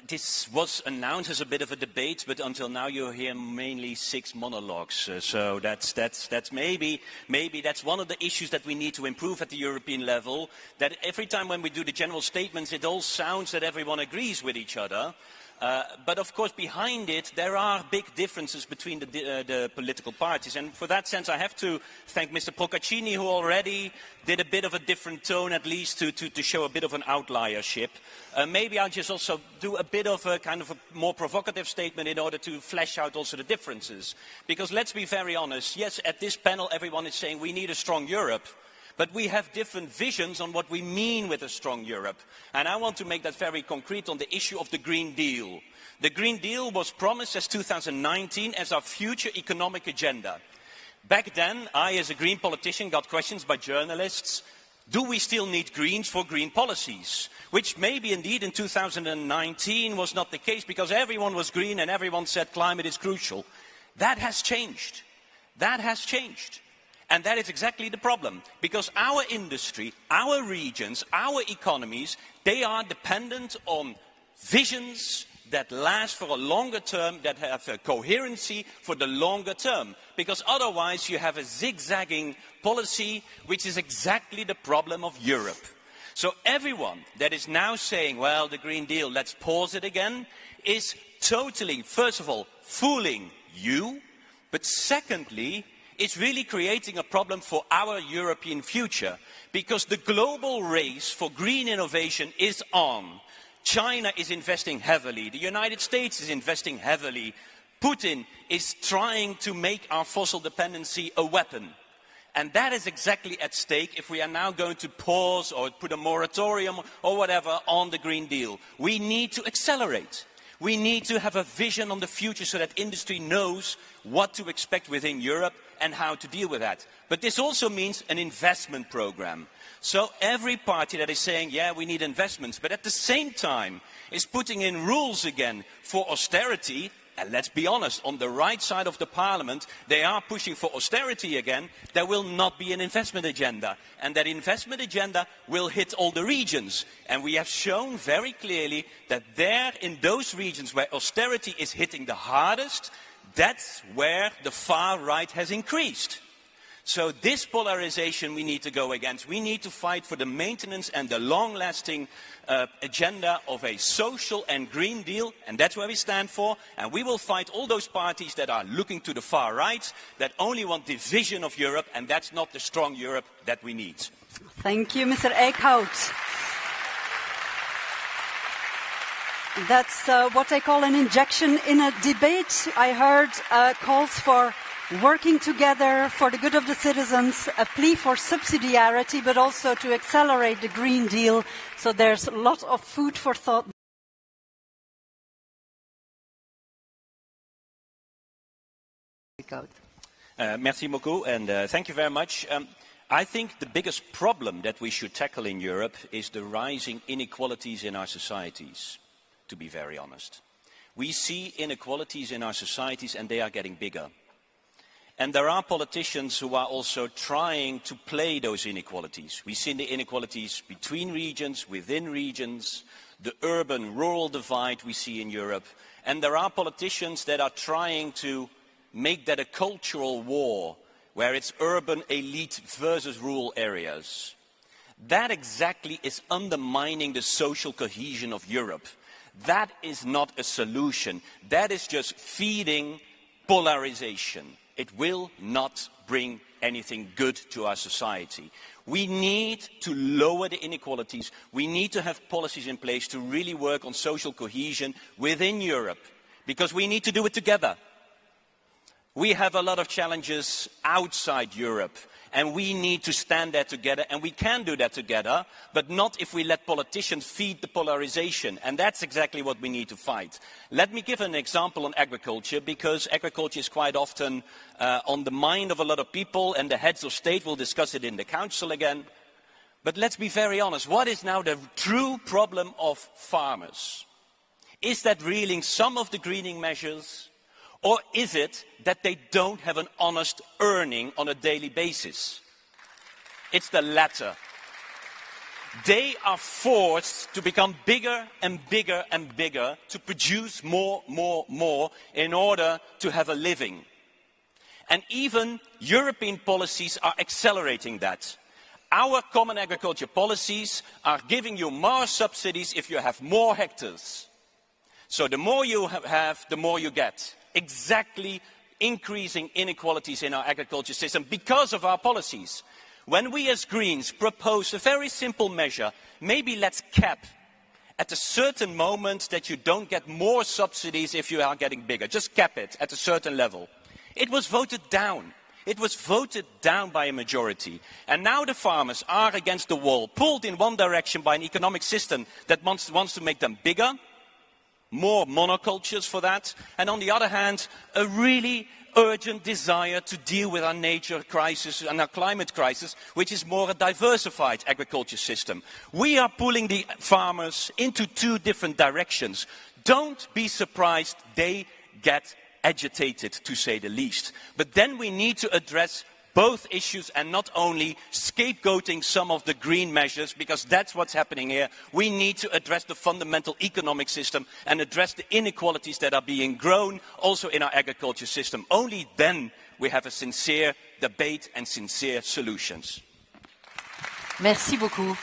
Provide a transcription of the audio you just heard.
This was announced as a bit of a debate, but until now you hear mainly 6 monologues. So that's maybe that's one of the issues that we need to improve at the European level. That every time when we do the general statements, it all sounds that everyone agrees with each other. But of course, behind it, there are big differences between the political parties. And for that sense, I have to thank Mr. Procaccini, who already did a bit of a different tone, at least to show a bit of an outliership. Maybe I'll just also do a bit of a kind of a more provocative statement in order to flesh out also the differences. Because let's be very honest, yes, at this panel, everyone is saying we need a strong Europe. But we have different visions on what we mean with a strong Europe. And I want to make that very concrete on the issue of the Green Deal. The Green Deal was promised as 2019 as our future economic agenda. Back then, I as a Green politician got questions by journalists, do we still need Greens for green policies? Which maybe indeed in 2019 was not the case because everyone was green and everyone said climate is crucial. That has changed. That has changed. And that is exactly the problem, because our industry, our regions, our economies, they are dependent on visions that last for a longer term, that have a coherency for the longer term. Because otherwise you have a zigzagging policy, which is exactly the problem of Europe. So everyone that is now saying, well, the Green Deal, let's pause it again, is totally, first of all, fooling you, but secondly, it's really creating a problem for our European future, because the global race for green innovation is on. China is investing heavily, the United States is investing heavily, Putin is trying to make our fossil dependency a weapon. And that is exactly at stake if we are now going to pause or put a moratorium or whatever on the Green Deal. We need to accelerate. We need to have a vision on the future so that industry knows what to expect within Europe and how to deal with that. But this also means an investment program. So every party that is saying, yeah, we need investments, but at the same time is putting in rules again for austerity, and let's be honest, on the right side of the parliament, they are pushing for austerity again, there will not be an investment agenda. And that investment agenda will hit all the regions. And we have shown very clearly that there, in those regions where austerity is hitting the hardest, that's where the far right has increased. So this polarization we need to go against. We need to fight for the maintenance and the long-lasting agenda of a social and green deal, and that's where we stand for. And we will fight all those parties that are looking to the far right, that only want division of Europe, and that's not the strong Europe that we need. Thank you, Mr. Eickhout. That's what I call an injection in a debate. I heard calls for working together for the good of the citizens, a plea for subsidiarity, but also to accelerate the Green Deal. So there's a lot of food for thought. Merci beaucoup, and thank you very much. I think the biggest problem that we should tackle in Europe is the rising inequalities in our societies, to be very honest. We see inequalities in our societies and they are getting bigger. And there are politicians who are also trying to play those inequalities. We see the inequalities between regions, within regions, the urban-rural divide we see in Europe. And there are politicians that are trying to make that a cultural war, where it's urban elite versus rural areas. That exactly is undermining the social cohesion of Europe. That is not a solution. That is just feeding polarization. It will not bring anything good to our society. We need to lower the inequalities. We need to have policies in place to really work on social cohesion within Europe, because we need to do it together. We have a lot of challenges outside Europe, and we need to stand there together, and we can do that together, but not if we let politicians feed the polarization, and that's exactly what we need to fight. Let me give an example on agriculture, because agriculture is quite often on the mind of a lot of people, and the heads of state will discuss it in the council again. But let's be very honest, what is now the true problem of farmers? Is that really some of the greening measures? Or is it that they don't have an honest earning on a daily basis? It's the latter. they are forced to become bigger and bigger and bigger to produce more in order to have a living. And even European policies are accelerating that. Our common agriculture policies are giving you more subsidies if you have more hectares. So the more you have, the more you get. Exactly increasing inequalities in our agriculture system because of our policies. When we as Greens propose a very simple measure, maybe let's cap at a certain moment that you don't get more subsidies if you are getting bigger. Just cap it at a certain level. It was voted down. It was voted down by a majority. And now the farmers are against the wall, pulled in one direction by an economic system that wants to make them bigger, more monocultures for that, and on the other hand, a really urgent desire to deal with our nature crisis and our climate crisis, which is more a diversified agriculture system. We are pulling the farmers into two different directions. Don't be surprised they get agitated, to say the least. But then we need to address both issues and not only scapegoating some of the green measures, because that's what's happening here. We need to address the fundamental economic system and address the inequalities that are being grown also in our agriculture system. Only then we have a sincere debate and sincere solutions. Merci beaucoup.